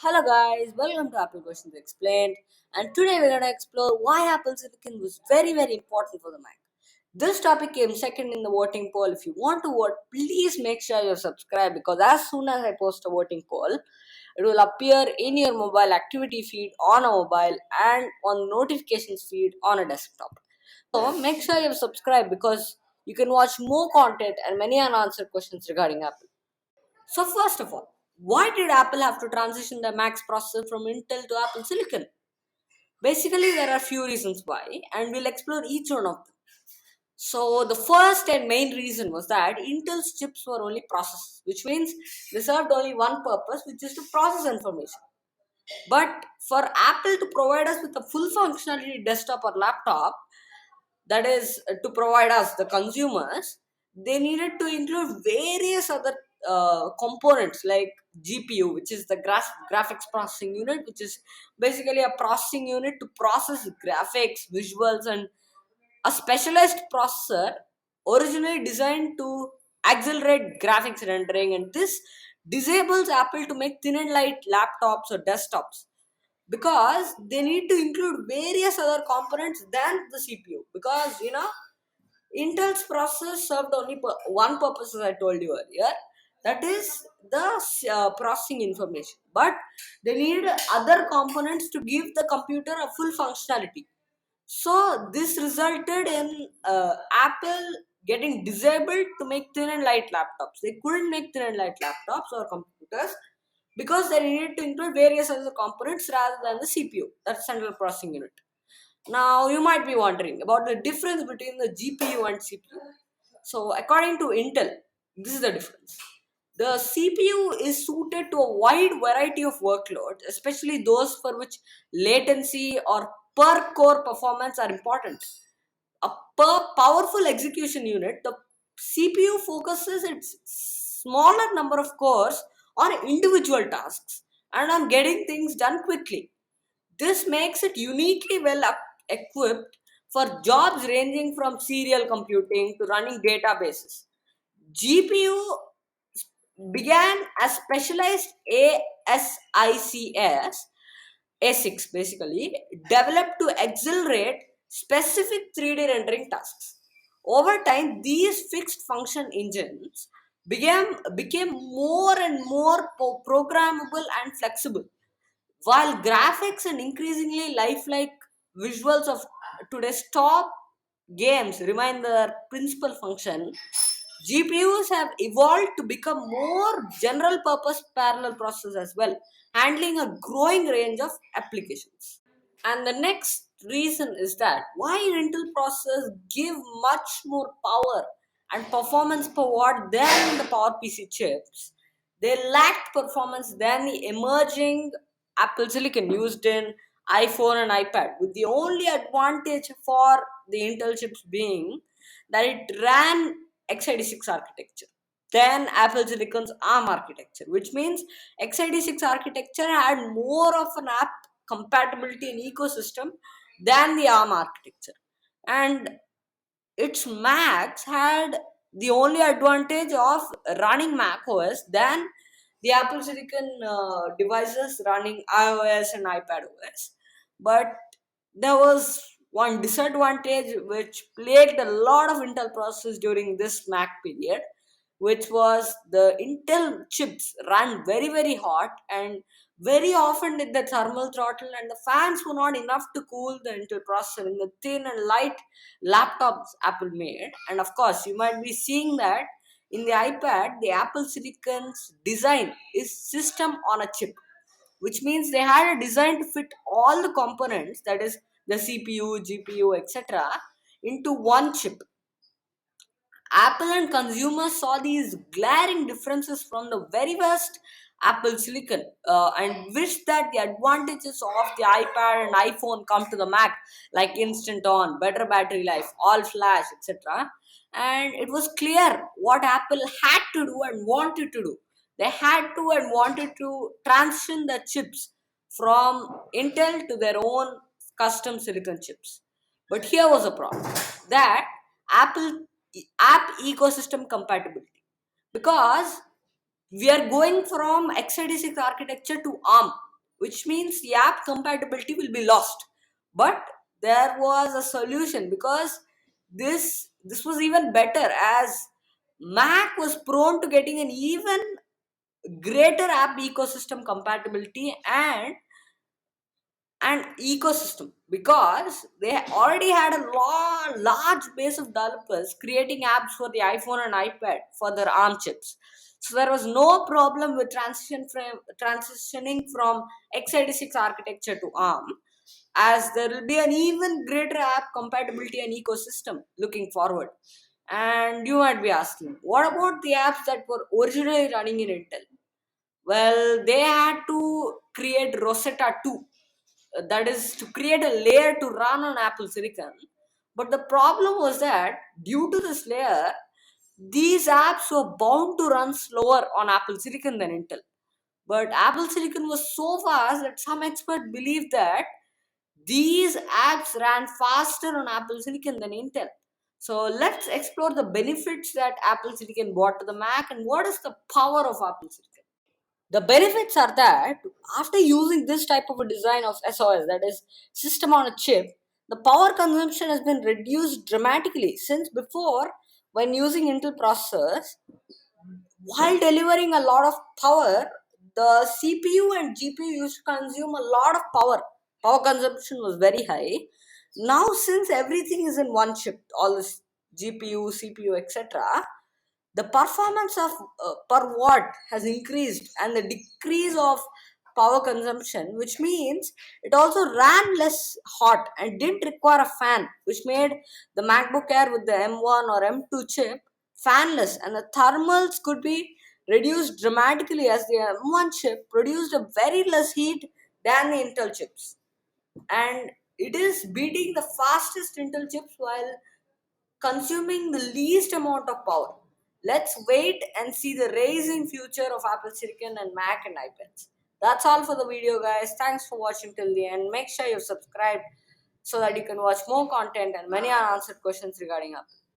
Hello guys, welcome to Apple Questions Explained. And today we're gonna explore why Apple Silicon was very important for the Mac. This topic came second in the voting poll. If you want to vote, please make sure you're subscribed because as soon as I post a voting poll, it will appear in your mobile activity feed on a mobile and on notifications feed on a desktop. So make sure you're subscribed because you can watch more content and many unanswered questions regarding Apple. So first of all, why did Apple have to transition the Mac's processor from Intel to Apple Silicon? Basically, there are few reasons why, and we'll explore each one of them. So the first and main reason was that Intel's chips were only processors, which means they served only one purpose, which is to process information. But for Apple to provide us with a full functionality desktop or laptop, that is to provide us the consumers, they needed to include various other components like GPU, which is the graphics processing unit, which is basically a processing unit to process graphics, visuals, and a specialized processor originally designed to accelerate graphics rendering, and this disables Apple to make thin and light laptops or desktops because they need to include various other components than the CPU, because Intel's processor served only one purpose, as I told you earlier, that is the processing information, but they need other components to give the computer a full functionality. So this resulted in Apple getting disabled to make thin and light laptops. They couldn't make thin and light laptops or computers because they needed to include various other components rather than the CPU, that's central processing unit. Now you might be wondering about the difference between the GPU and CPU. So according to Intel, this is the difference. The CPU is suited to a wide variety of workloads, especially those for which latency or per core performance are important. A powerful execution unit, the CPU focuses its smaller number of cores on individual tasks and on getting things done quickly. This makes it uniquely well equipped for jobs ranging from serial computing to running databases. GPU began as specialized ASICs basically developed to accelerate specific 3D rendering tasks. Over time, these fixed function engines became more and more programmable and flexible, while graphics and increasingly lifelike visuals of today's top games remain their principal function, GPUs have evolved to become more general purpose parallel processors as well, handling a growing range of applications. And the next reason is that why Intel processors give much more power and performance per watt than the PowerPC chips. They lacked performance than the emerging Apple Silicon used in iPhone and iPad, with the only advantage for the Intel chips being that it ran x86 architecture. Then Apple Silicon's ARM architecture, which means x86 architecture had more of an app compatibility and ecosystem than the ARM architecture. And its Macs had the only advantage of running Mac OS than the Apple Silicon devices running iOS and iPad OS. But there was one disadvantage which plagued a lot of Intel processors during this Mac period, which was the Intel chips ran very hot, and very often did the thermal throttle and the fans were not enough to cool the Intel processor in the thin and light laptops Apple made. And of course, you might be seeing that in the iPad, the Apple Silicon's design is system on a chip, which means they had a design to fit all the components, that is the CPU, GPU, etc., into one chip. Apple and consumers saw these glaring differences from the very first Apple Silicon and wished that the advantages of the iPad and iPhone come to the Mac, like instant on, better battery life, all flash, etc. And it was clear what Apple had to do and wanted to do. They had to and wanted to transition the chips from Intel to their own custom silicon chips. But here was a problem that Apple app ecosystem compatibility, because we are going from x86 architecture to ARM. which means the app compatibility will be lost. But there was a solution, because this was even better, as Mac was prone to getting an even greater app ecosystem compatibility and ecosystem, because they already had a large base of developers creating apps for the iPhone and iPad for their ARM chips. So there was no problem with transitioning from x86 architecture to ARM, as there will be an even greater app compatibility and ecosystem looking forward. And you might be asking, what about the apps that were originally running in Intel? Well, they had to create Rosetta 2, that is to create a layer to run on Apple Silicon. But the problem was that due to this layer, these apps were bound to run slower on Apple Silicon than Intel. But Apple Silicon was so fast that some experts believed that these apps ran faster on Apple Silicon than Intel. So let's explore the benefits that Apple Silicon brought to the Mac and what is the power of Apple Silicon. The benefits are that after using this type of a design of SOS, that is system on a chip, the power consumption has been reduced dramatically. Since before, when using Intel processors, while delivering a lot of power, the CPU and GPU used to consume a lot of power. Power consumption was very high. Now, since everything is in one chip, all this GPU, CPU, etc., the performance of per watt has increased, and the decrease of power consumption, which means it also ran less hot and didn't require a fan, which made the MacBook Air with the M1 or M2 chip fanless, and the thermals could be reduced dramatically, as the M1 chip produced a very less heat than the Intel chips, and it is beating the fastest Intel chips while consuming the least amount of power. Let's wait and see the rising future of Apple Silicon and Mac and iPads. That's all for the video, guys. Thanks for watching till the end. Make sure you subscribe so that you can watch more content and many unanswered questions regarding Apple.